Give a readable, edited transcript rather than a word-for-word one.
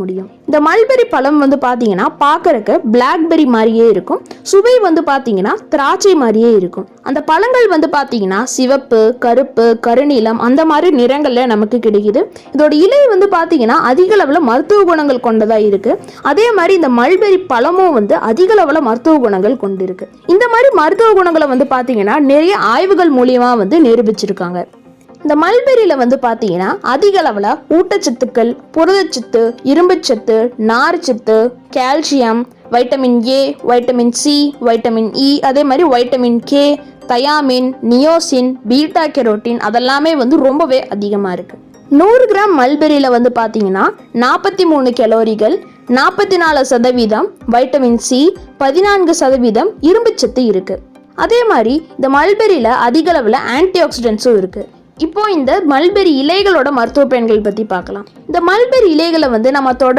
முடியும். இந்த மல்பெரி பழம் வந்து பாத்தீங்கன்னா பார்க்கறதுக்கு பிளாக்பெரி மாதிரியே இருக்கும். சுவை வந்து பாத்தீங்கன்னா திராட்சை மாதிரியே இருக்கும். அந்த பழங்கள் வந்து பாத்தீங்கன்னா சிவப்பு, கருப்பு, கருநீலம் அந்த மாதிரி நிறங்கள்ல நமக்கு கிடைக்குது. இதோட இலை வந்து பாத்தீங்கன்னா அதிக அளவுல மருத்துவ குணங்கள் கொண்டதா இருக்கு. அதே மாதிரி இந்த மல்பெரி பழமும் வந்து அதிக அளவுல மருத்துவ குணங்கள் கொண்டு இருக்கு. இந்த மாதிரி மருத்துவ குணங்களை வந்து பாத்தீங்கன்னா நிறைய ஆய்வுகள் மூலியமா வந்து நிரூபிச்சிருக்காங்க. இந்த மல்பெரியில வந்து பாத்தீங்கன்னா அதிக அளவுல ஊட்டச்சத்துக்கள், புரதச்சத்து, இரும்புச்சத்து, நார்ச்சத்து, calcium, vitamin A, vitamin C, vitamin E, அதே மாதிரி vitamin K, thiamine, niacin, beta carotene அதெல்லாமே வந்து ரொம்பவே அதிகமா இருக்கு. 100 கிராம் மல்பெரியில வந்து பாத்தீங்கன்னா 43 கலோரிகள், 44% வைட்டமின் சி, 14% இரும்புச்சத்து இருக்கு. அதே மாதிரி இந்த மல்பெரியில அதிக அளவுல ஆன்டி ஆக்சிடென்ட்ஸும் இருக்கு. இப்போ இந்த மல்பெரி இலைகளோட மருத்துவ பயன்கள் பத்தி பார்க்கலாம். இந்த மல்பெரி இலைகளை வந்து நம்ம